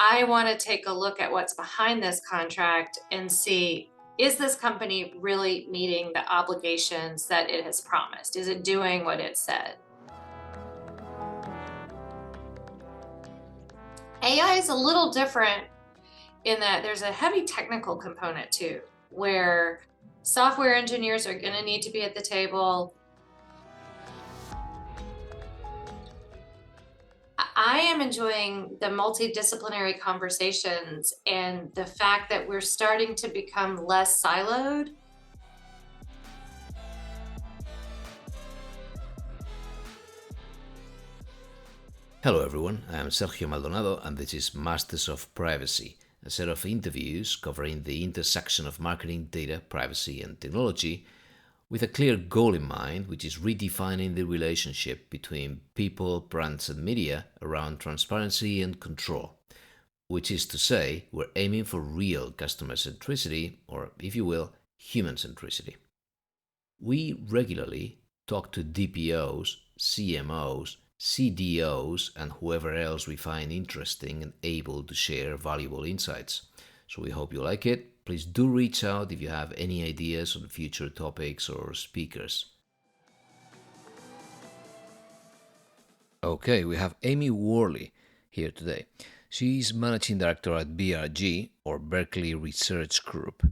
I want to take a look at what's behind this contract and see, is this company really meeting the obligations that it has promised? Is it doing what it said? AI is a little different in that there's a heavy technical component too, where software engineers are going to need to be at the table. I am enjoying the multidisciplinary conversations and the fact that we're starting to become less siloed. Hello everyone, I am Sergio Maldonado and this is Masters of Privacy, a set of interviews covering the intersection of marketing, data, privacy and technology with a clear goal in mind, which is redefining the relationship between people, brands and media around transparency and control. Which is to say, we're aiming for real customer centricity, or if you will, human centricity. We regularly talk to DPOs, CMOs, CDOs, and whoever else we find interesting and able to share valuable insights. So we hope you like it. Please do reach out if you have any ideas on future topics or speakers. Okay, we have Amy Worley here today. She's Managing Director at BRG, or Berkeley Research Group,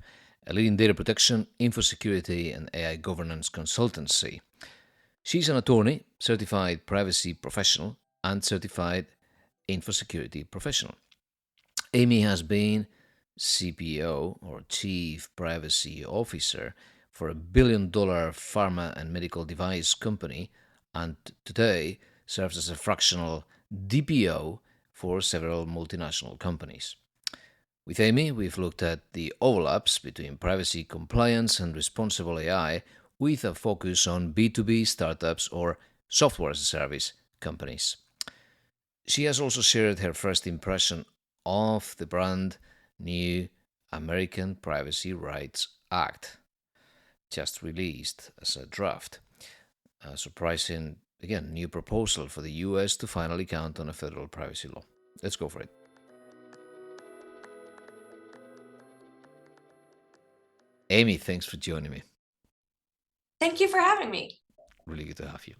a leading data protection, info security, and AI governance consultancy. She's an attorney, certified privacy professional, and certified info security professional. Amy has been CPO, or Chief Privacy Officer, for a billion-dollar pharma and medical device company, and today serves as a fractional DPO for several multinational companies. With Amy, we've looked at the overlaps between privacy compliance and responsible AI with a focus on B2B startups or software as a service companies. She has also shared her first impression of the brand new American Privacy Rights Act, just released as a draft. A surprising, again, new proposal for the US to finally count on a federal privacy law. Let's go for it. Amy, thanks for joining me. Thank you for having me. Really good to have you.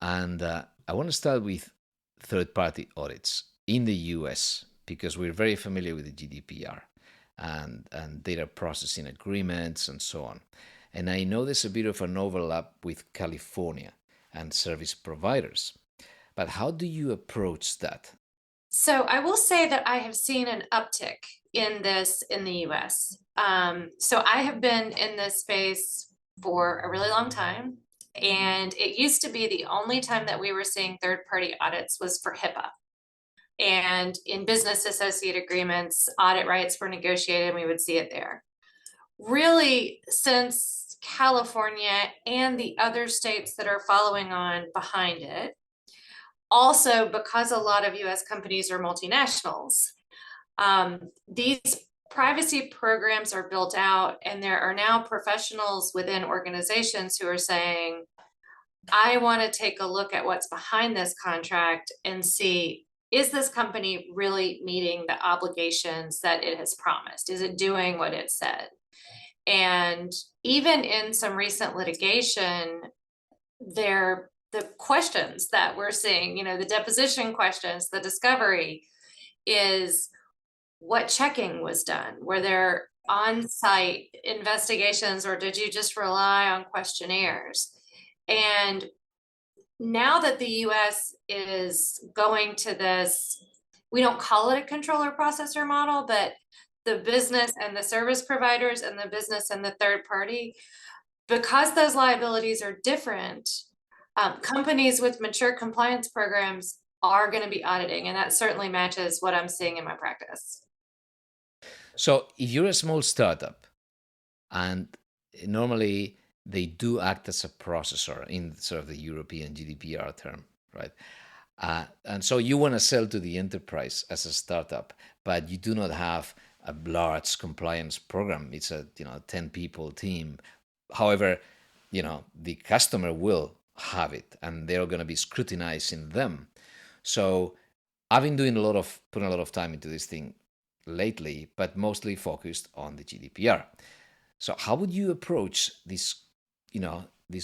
And I want to start with third-party audits in the US because we're very familiar with the GDPR and data processing agreements and so on. And I know there's a bit of an overlap with California and service providers. But how do you approach that? So I will say that I have seen an uptick in this in the US. So I have been in this space for a really long time. And it used to be the only time that we were seeing third-party audits was for HIPAA. And in business associate agreements, audit rights were negotiated and we would see it there. Really, since California and the other states that are following on behind it, also because a lot of US companies are multinationals, these privacy programs are built out and there are now professionals within organizations who are saying, I want to take a look at what's behind this contract and see, is this company really meeting the obligations that it has promised? Is it doing what it said? And even in some recent litigation, the questions that we're seeing, the deposition questions, the discovery is, what checking was done? Were there on-site investigations or did you just rely on questionnaires? And now that the US is going to this, we don't call it a controller processor model, but the business and the service providers and the business and the third party, because those liabilities are different, companies with mature compliance programs are going to be auditing, and that certainly matches what I'm seeing in my practice. So if you're a small startup, and normally they do act as a processor in sort of the European GDPR term, right? And so you want to sell to the enterprise as a startup, but you do not have a large compliance program. It's a 10 people team. However, the customer will have it, and they're going to be scrutinizing them. So I've been putting a lot of time into this thing lately, but mostly focused on the GDPR. So how would you approach this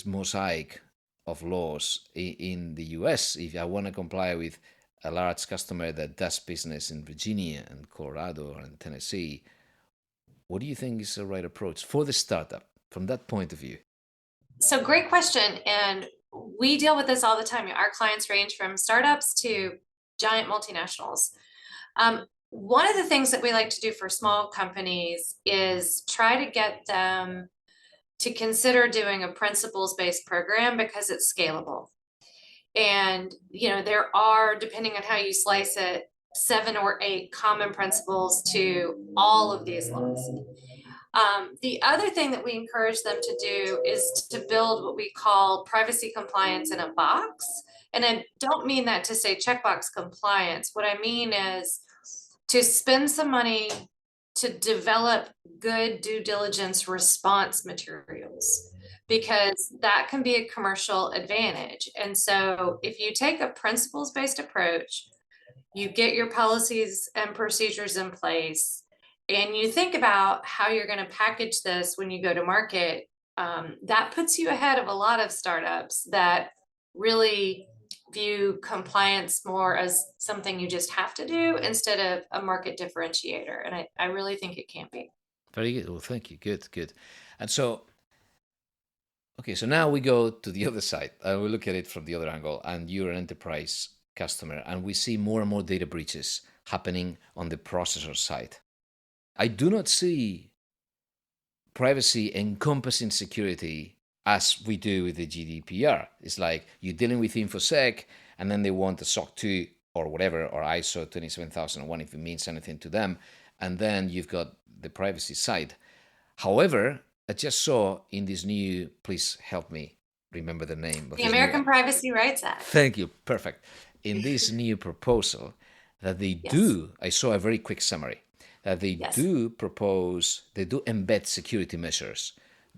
mosaic of laws in the US if I want to comply with a large customer that does business in Virginia and Colorado and Tennessee? What do you think is the right approach for the startup from that point of view? So great question. And we deal with this all the time. Our clients range from startups to giant multinationals. One of the things that we like to do for small companies is try to get them to consider doing a principles-based program because it's scalable. And, there are, depending on how you slice it, 7 or 8 common principles to all of these laws. The other thing that we encourage them to do is to build what we call privacy compliance in a box. And I don't mean that to say checkbox compliance. What I mean is to spend some money to develop good due diligence response materials, because that can be a commercial advantage. And so if you take a principles-based approach, you get your policies and procedures in place, and you think about how you're going to package this when you go to market, that puts you ahead of a lot of startups that really view compliance more as something you just have to do instead of a market differentiator. And I really think it can be. Very good. Well, thank you. Good, good. And so, okay, so now we go to the other side and we look at it from the other angle. And you're an enterprise customer, and we see more and more data breaches happening on the processor side. I do not see privacy encompassing security as we do with the GDPR. It's like you're dealing with InfoSec, and then they want the SOC 2 or whatever, or ISO 27001 if it means anything to them. And then you've got the privacy side. However, I just saw in this new, please help me remember the name of The this American new. Privacy Rights Act. Thank you. Perfect. In this new proposal, that they Yes. do, I saw a very quick summary, that they Yes. do propose, they do embed security measures.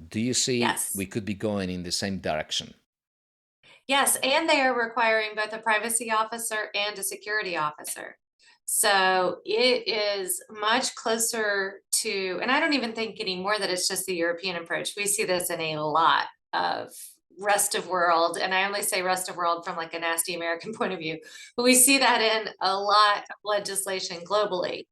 Do you see Yes. we could be going in the same direction? Yes, and they are requiring both a privacy officer and a security officer. So it is much closer to, and I don't even think anymore that it's just the European approach. We see this in a lot of rest of world, and I only say rest of world from like a nasty American point of view, but we see that in a lot of legislation globally.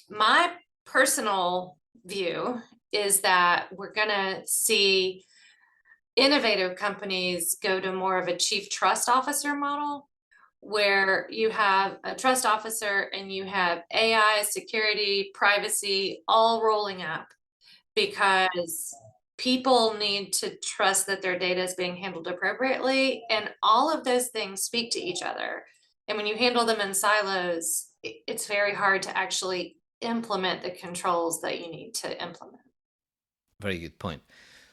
My personal view is that we're gonna see innovative companies go to more of a chief trust officer model, where you have a trust officer and you have AI, security, privacy all rolling up, because people need to trust that their data is being handled appropriately, and all of those things speak to each other. And when you handle them in silos, it's very hard to actually implement the controls that you need to implement. Very good point.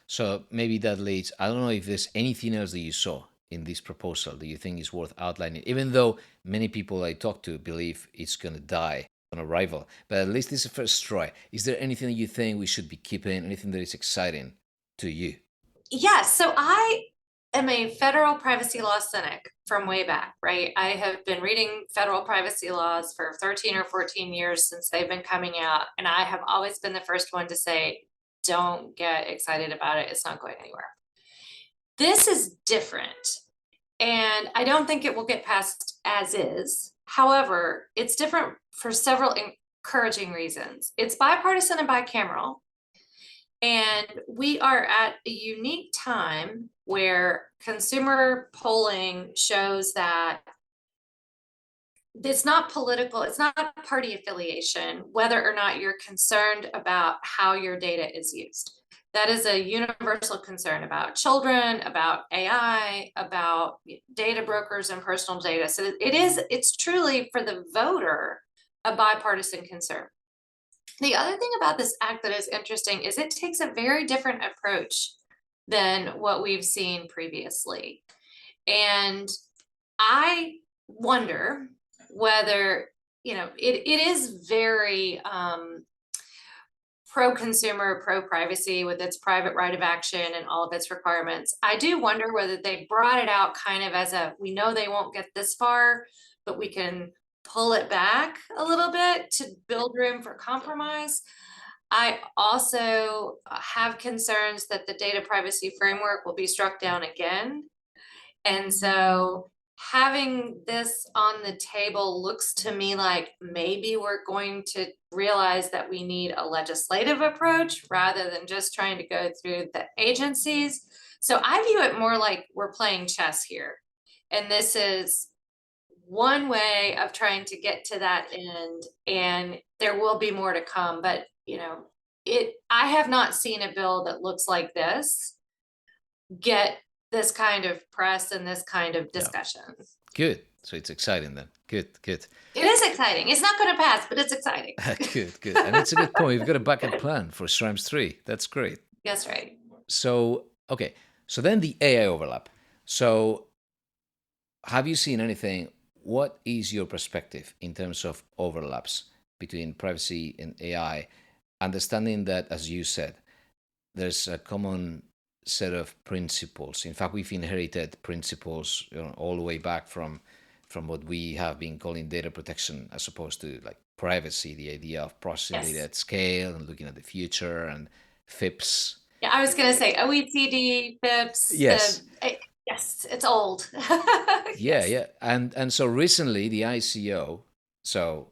So maybe that leads, I don't know if there's anything else that you saw in this proposal that you think is worth outlining, even though many people I talk to believe it's going to die on arrival. But at least it's a first try. Is there anything that you think we should be keeping, anything that is exciting to you? Yes, so I am a federal privacy law cynic from way back, right? I have been reading federal privacy laws for 13 or 14 years since they've been coming out, and I have always been the first one to say, don't get excited about it. It's not going anywhere. This is different, and I don't think it will get passed as is. However, it's different for several encouraging reasons. It's bipartisan and bicameral, and we are at a unique time where consumer polling shows that it's not political, it's not party affiliation, whether or not you're concerned about how your data is used. That is a universal concern about children, about AI, about data brokers and personal data. So it's truly for the voter a bipartisan concern. The other thing about this act that is interesting is it takes a very different approach than what we've seen previously. And I wonder whether, it is very pro-consumer, pro-privacy with its private right of action and all of its requirements. I do wonder whether they brought it out kind of as we know they won't get this far, but we can pull it back a little bit to build room for compromise. I also have concerns that the data privacy framework will be struck down again. And so having this on the table looks to me like maybe we're going to realize that we need a legislative approach rather than just trying to go through the agencies. So I view it more like we're playing chess here. And this is one way of trying to get to that end, and there will be more to come. But I have not seen a bill that looks like this get this kind of press and this kind of Yeah. discussion. Good. So it's exciting then. Good. It is exciting. It's not going to pass, but it's exciting. Good. And it's a good point. You've got a backup plan for Schrems 3. That's great. That's right. So, okay. So then the AI overlap. So have you seen anything? What is your perspective in terms of overlaps between privacy and AI? Understanding that, as you said, there's a common set of principles. In fact, we've inherited principles all the way back from what we have been calling data protection, as opposed to like privacy, the idea of processing Yes. data at scale and looking at the future, and FIPS. Yeah, I was going to say OECD, FIPS. Yes. Yes, it's old. Yeah. And so recently, the ICO, so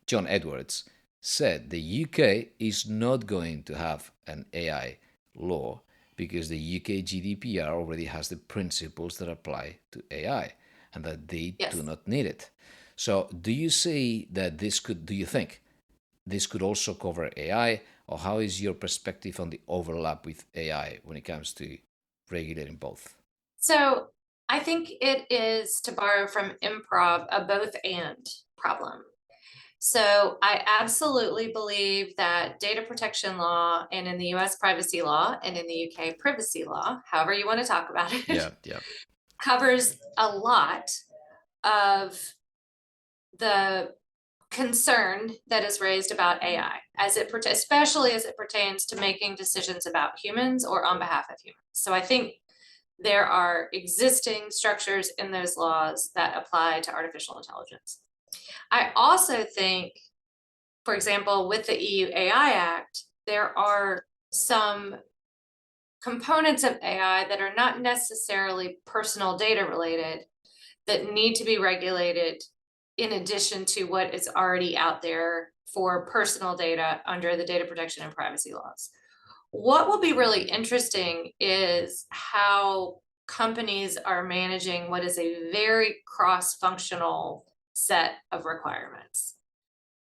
John Edwards, said the UK is not going to have an AI law because the UK GDPR already has the principles that apply to AI and that they Yes. do not need it. So do you see that do you think this could also cover AI, or how is your perspective on the overlap with AI when it comes to regulating both? So I think it is, to borrow from improv, a both and problem. So I absolutely believe that data protection law, and in the US privacy law, and in the UK privacy law, however you want to talk about it, Yeah. covers a lot of the concern that is raised about AI, especially as it pertains to making decisions about humans or on behalf of humans. So I think there are existing structures in those laws that apply to artificial intelligence. I also think, for example, with the EU AI Act, there are some components of AI that are not necessarily personal data related that need to be regulated in addition to what is already out there for personal data under the data protection and privacy laws. What will be really interesting is how companies are managing what is a very cross-functional set of requirements.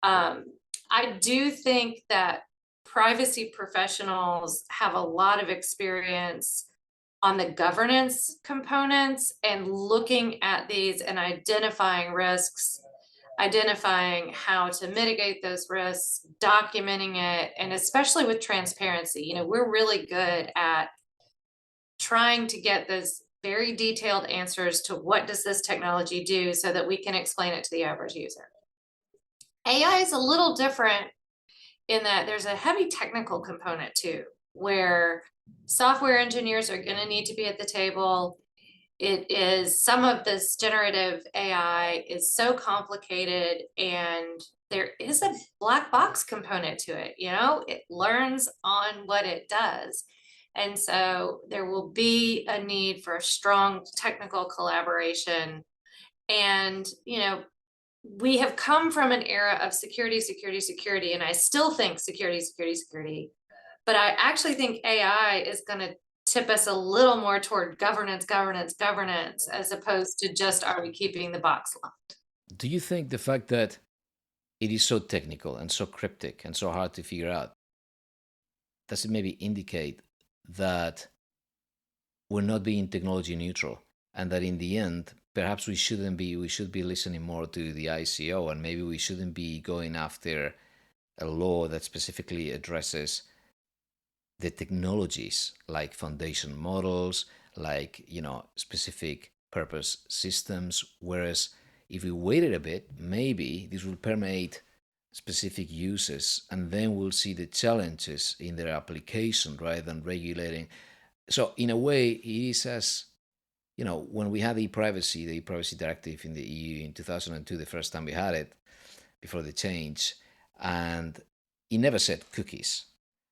I do think that privacy professionals have a lot of experience on the governance components and looking at these and identifying risks, identifying how to mitigate those risks, documenting it, and especially with transparency. We're really good at trying to get those very detailed answers to what does this technology do so that we can explain it to the average user. AI is a little different in that there's a heavy technical component too, where software engineers are going to need to be at the table. It is, some of this generative AI is so complicated, and there is a black box component to it. It learns on what it does. And so there will be a need for a strong technical collaboration. And, we have come from an era of security, and I still think security. But I actually think AI is going to tip us a little more toward governance, as opposed to just, are we keeping the box locked? Do you think the fact that it is so technical and so cryptic and so hard to figure out, does it maybe indicate that we're not being technology neutral, and that in the end, perhaps we should be listening more to the ICO, and maybe we shouldn't be going after a law that specifically addresses the technologies like foundation models, like, specific purpose systems, whereas if we waited a bit, maybe this will permeate specific uses, and then we'll see the challenges in their application rather than regulating. So in a way, it is as when we had the e-privacy directive in the EU in 2002, the first time we had it before the change, and it never said cookies,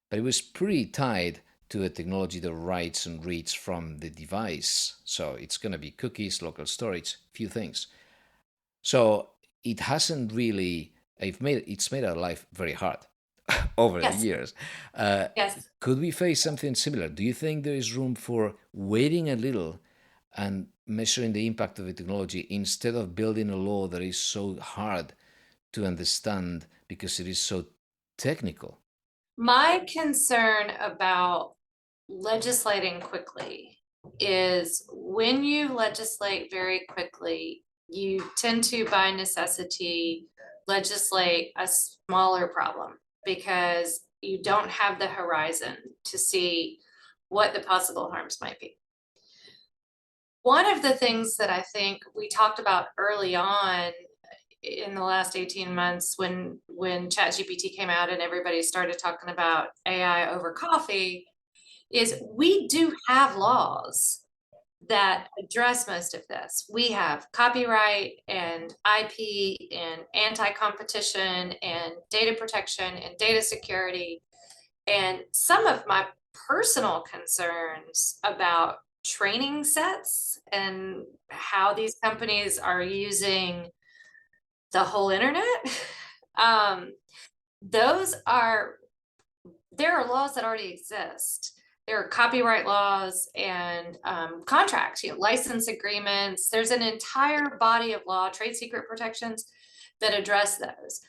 but it was pretty tied to a technology that writes and reads from the device. So it's going to be cookies, local storage, few things. So it hasn't really. It's made our life very hard over the Yes, years. Uh, yes. could we face something similar? Do you think there is room for waiting a little and measuring the impact of the technology instead of building a law that is so hard to understand because it is so technical? My concern about legislating quickly is when you legislate very quickly, you tend to, by necessity, legislate a smaller problem because you don't have the horizon to see what the possible harms might be. One of the things that I think we talked about early on in the last 18 months when ChatGPT came out and everybody started talking about AI over coffee is we do have laws that address most of this. We have copyright and IP and anti-competition and data protection and data security. And some of my personal concerns about training sets and how these companies are using the whole internet, um, those are there are laws that already exist. There are copyright laws and contracts, license agreements. There's an entire body of law, trade secret protections that address those.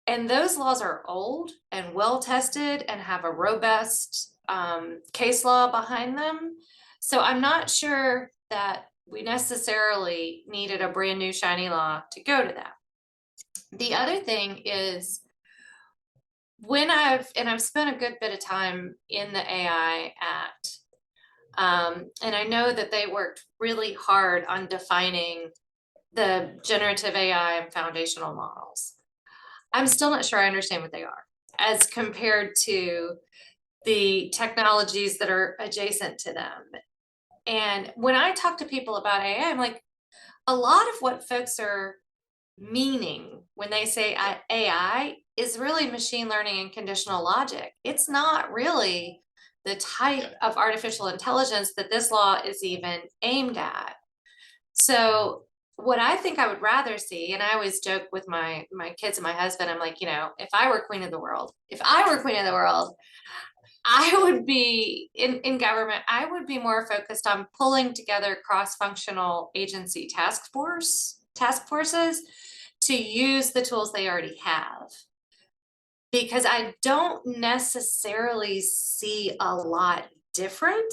And those laws are old and well tested and have a robust case law behind them. So I'm not sure that we necessarily needed a brand new shiny law to go to that. The other thing is I've spent a good bit of time in the AI Act, and I know that they worked really hard on defining the generative AI and foundational models. I'm still not sure I understand what they are as compared to the technologies that are adjacent to them. And when I talk to people about AI, I'm like, a lot of what folks are meaning when they say AI is really machine learning and conditional logic. It's not really the type of artificial intelligence that this law is even aimed at. So what I think I would rather see, and I always joke with my kids and my husband, I'm like, if I were queen of the world, I would be in government, I would be more focused on pulling together cross-functional agency task forces to use the tools they already have. Because I don't necessarily see a lot different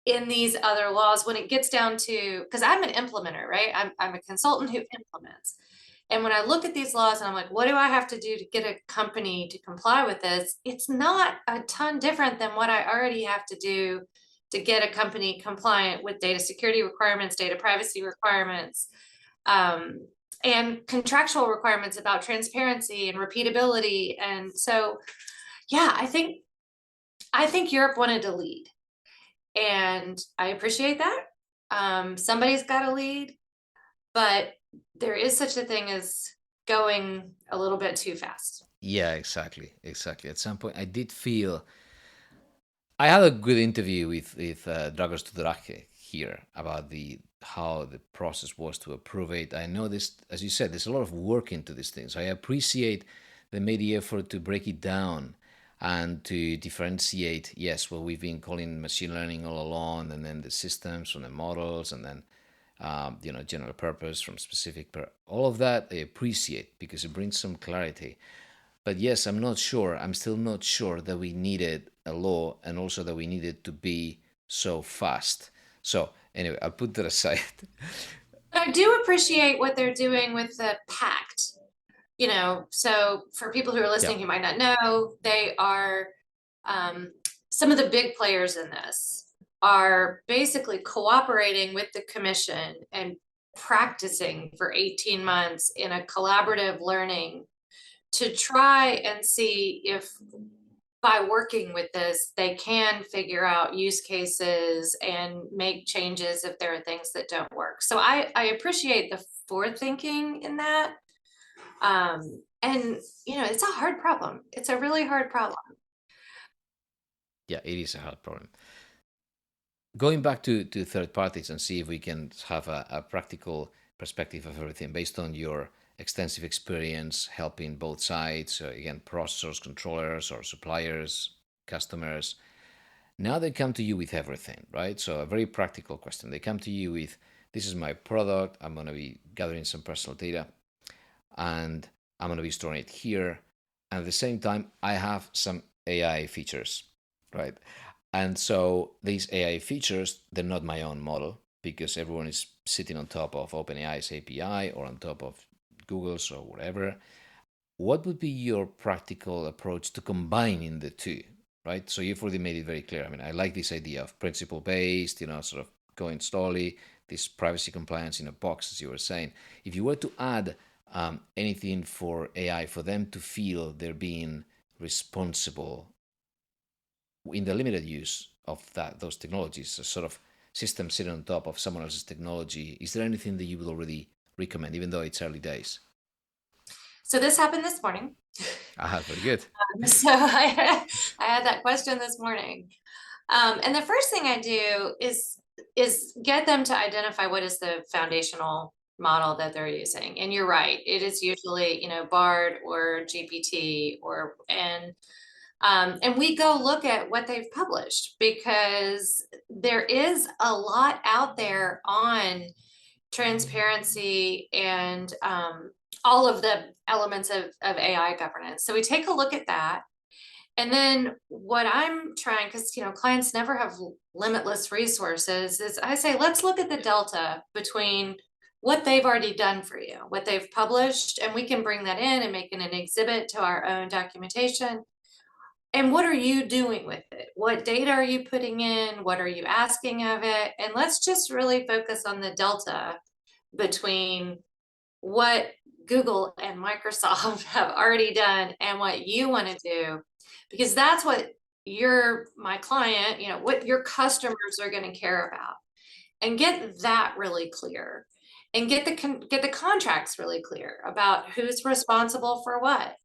in these other laws when it gets down to, because I'm an implementer, right? I'm a consultant who implements. And when I look at these laws and I'm like, what do I have to do to get a company to comply with this? It's not a ton different than what I already have to do to get a company compliant with data security requirements, data privacy requirements, and contractual requirements about transparency and repeatability. And so, yeah, I think Europe wanted to lead, and I appreciate that. Somebody's got to lead, but there is such a thing as going a little bit too fast. Yeah, exactly, exactly. At some point, I did feel I had a good interview with Dragos Tudorache here about the how the process was to approve it. I know this, as you said, there's a lot of work into these things. I appreciate they made the effort to break it down and to differentiate. Yes, what we've been calling machine learning all along, and then the systems from the models, and then general purpose from specific. All of that I appreciate because it brings some clarity. But yes, I'm not sure. I'm still not sure that we needed a law and also that we needed to be so fast. So, anyway, I'll put that aside. I do appreciate what they're doing with the pact. So for people who are Yeah. listening who might not know, they are some of the big players in this are basically cooperating with the commission and practicing for 18 months in a collaborative learning to try and see if by working with this, they can figure out use cases and make changes if there are things that don't work. So I appreciate the forward thinking in that. And it's a hard problem. It's a really hard problem. Yeah, it is a hard problem. Going back to third parties and see if we can have a practical perspective of everything based on your extensive experience helping both sides, again, processors, controllers, or suppliers, customers. Now they come to you with everything, right? So a very practical question. They come to you with, this is my product, I'm going to be gathering some personal data, and I'm going to be storing it here. And at the same time, I have some AI features, right? And so these AI features, they're not my own model because everyone is sitting on top of OpenAI's API or on top of Google's or whatever. What would be your practical approach to combining the two, right? So you've already made it very clear. I mean, I like this idea of principle based, sort of going slowly, this privacy compliance in a box, as you were saying. If you were to add anything for AI for them to feel they're being responsible in the limited use of those technologies, a sort of system sitting on top of someone else's technology, is there anything that you would already recommend, even though it's early days? So this happened this morning. Very good. So I had that question this morning. And the first thing I do is get them to identify what is the foundational model that they're using. And you're right, it is usually, BARD or GPT and we go look at what they've published because there is a lot out there on transparency and all of the elements of AI governance. So we take a look at that. And then what I'm trying, because clients never have limitless resources, is I say, let's look at the delta between what they've already done for you, what they've published, and we can bring that in and make it an exhibit to our own documentation. And what are you doing with it? What data are you putting in? What are you asking of it? And let's just really focus on the delta between what Google and Microsoft have already done and what you want to do, because that's what my client, what your customers are going to care about, and get that really clear and get the contracts really clear about who's responsible for what.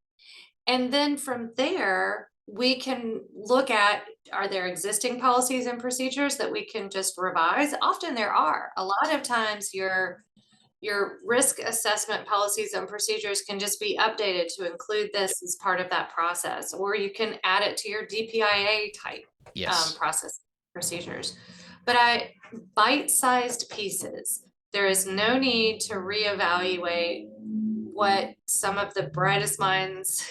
And then from there, we can look at, are there existing policies and procedures that we can just revise? Often there are. A lot of times your risk assessment policies and procedures can just be updated to include this as part of that process, or you can add it to your DPIA type process procedures. But bite-sized pieces. There is no need to reevaluate what some of the brightest minds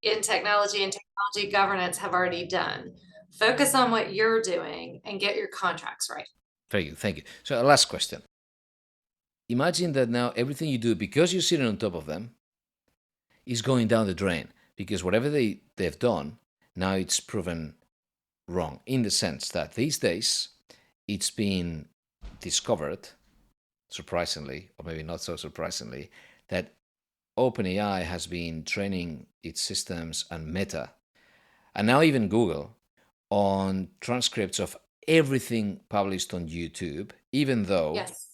in technology and technology governance have already done. Focus on what you're doing and get your contracts right. Very good, thank you. So last question. Imagine that now everything you do, because you're sitting on top of them, is going down the drain. Because whatever they've done, now it's proven wrong. In the sense that these days, it's been discovered, surprisingly, or maybe not so surprisingly, that OpenAI has been training its systems and Meta, and now even Google, on transcripts of everything published on YouTube, even though yes.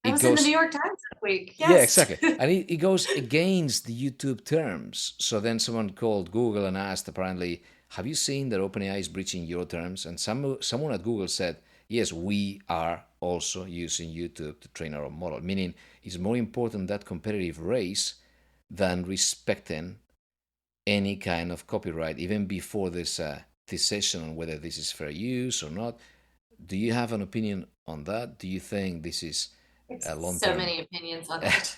It was in the New York Times that week. Yes. Yeah, exactly. And it goes against the YouTube terms. So then someone called Google and asked, apparently, have you seen that OpenAI is breaching your terms? And someone at Google said, yes, we are also using YouTube to train our own model. Meaning it's more important that competitive race than respecting any kind of copyright, even before there's a decision on whether this is fair use or not. Do you have an opinion on that? Do you think this is a long-term? So many opinions on that.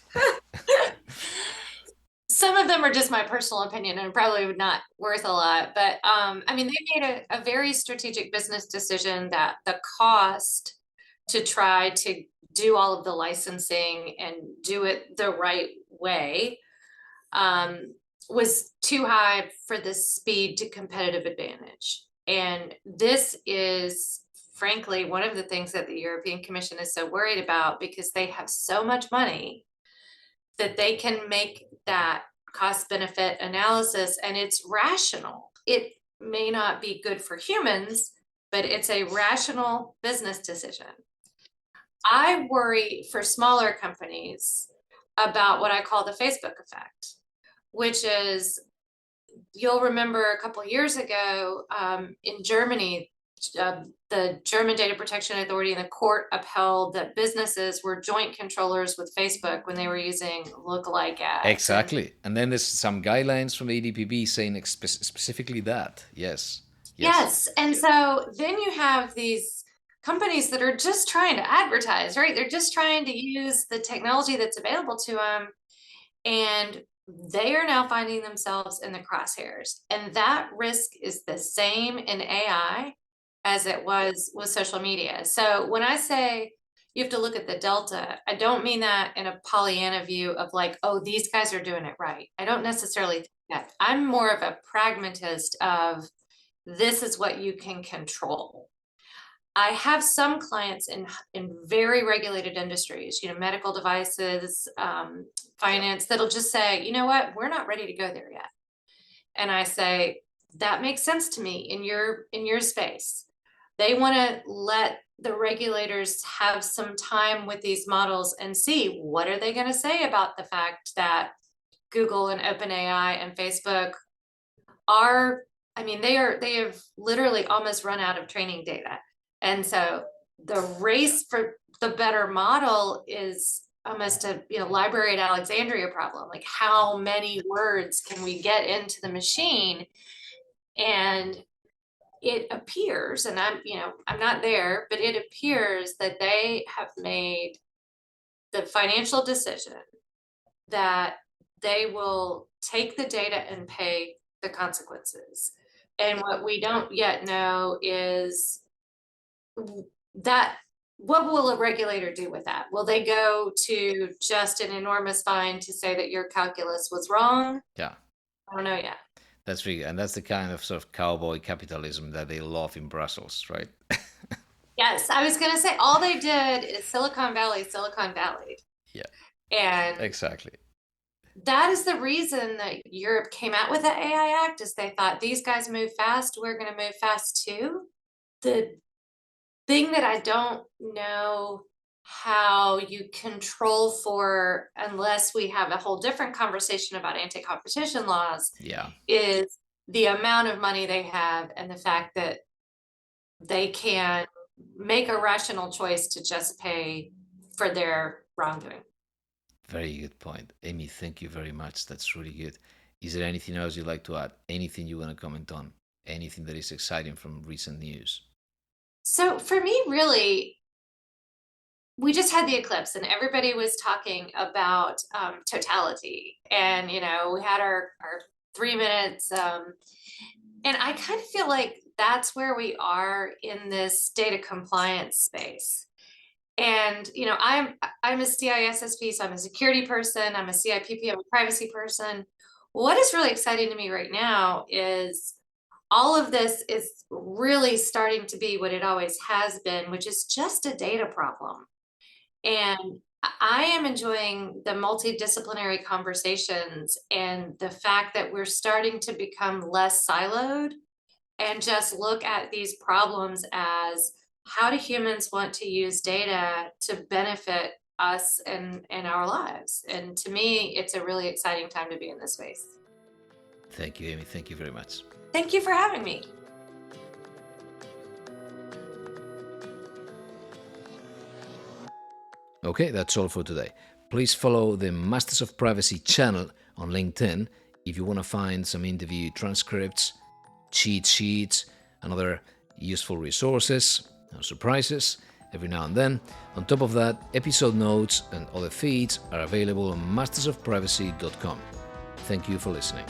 Some of them are just my personal opinion and probably not worth a lot. But they made a very strategic business decision that the cost to try to do all of the licensing and do it the right way was too high for the speed to competitive advantage. And this is, frankly, one of the things that the European Commission is so worried about, because they have so much money that they can make that cost benefit analysis, and it's rational. may not be good for humans, but it's a rational business decision. I worry for smaller companies about what I call the Facebook effect, which is, you'll remember a couple of years ago in Germany, the German Data Protection Authority and the court upheld that businesses were joint controllers with Facebook when they were using lookalike ads. Exactly. And then there's some guidelines from the ADPB saying specifically that. Yes. Yes. And so then you have these companies that are just trying to advertise, right? They're just trying to use the technology that's available to them. And they are now finding themselves in the crosshairs. And that risk is the same in AI as it was with social media. So when I say you have to look at the delta, I don't mean that in a Pollyanna view of like, oh, these guys are doing it right. I don't necessarily think that. I'm more of a pragmatist of this is what you can control. I have some clients in very regulated industries, medical devices, finance, that'll just say, you know what, we're not ready to go there yet. And I say, that makes sense to me in your space. They want to let the regulators have some time with these models and see what are they going to say about the fact that Google and OpenAI and Facebook are, they have literally almost run out of training data. And so the race for the better model is almost a Library at Alexandria problem. Like, how many words can we get into the machine? And it appears, and I'm not there, but it appears that they have made the financial decision that they will take the data and pay the consequences. And what we don't yet know is that, what will a regulator do with that? Will they go to just an enormous fine to say that your calculus was wrong? Yeah. I don't know yet. That's really, and that's the kind of sort of cowboy capitalism that they love in Brussels, right? Yes, I was going to say, all they did is Silicon Valley. Yeah. And exactly. That is the reason that Europe came out with the AI Act, is they thought, these guys move fast, we're going to move fast too. The thing that I don't know how you control for, unless we have a whole different conversation about anti-competition laws, is the amount of money they have and the fact that they can make a rational choice to just pay for their wrongdoing. Very good point. Amy, thank you very much. That's really good. Is there anything else you'd like to add? Anything you want to comment on? Anything that is exciting from recent news? So for me, really, we just had the eclipse and everybody was talking about totality. And, we had our 3 minutes. And I kind of feel like that's where we are in this data compliance space. And, I'm a CISSP, so I'm a security person, I'm a CIPP, I'm a privacy person. What is really exciting to me right now is all of this is really starting to be what it always has been, which is just a data problem. And I am enjoying the multidisciplinary conversations and the fact that we're starting to become less siloed and just look at these problems as, how do humans want to use data to benefit us and our lives? And to me, it's a really exciting time to be in this space. Thank you, Amy. Thank you very much. Thank you for having me. Okay, that's all for today. Please follow the Masters of Privacy channel on LinkedIn if you want to find some interview transcripts, cheat sheets, and other useful resources and surprises every now and then. On top of that, episode notes and other feeds are available on mastersofprivacy.com. Thank you for listening.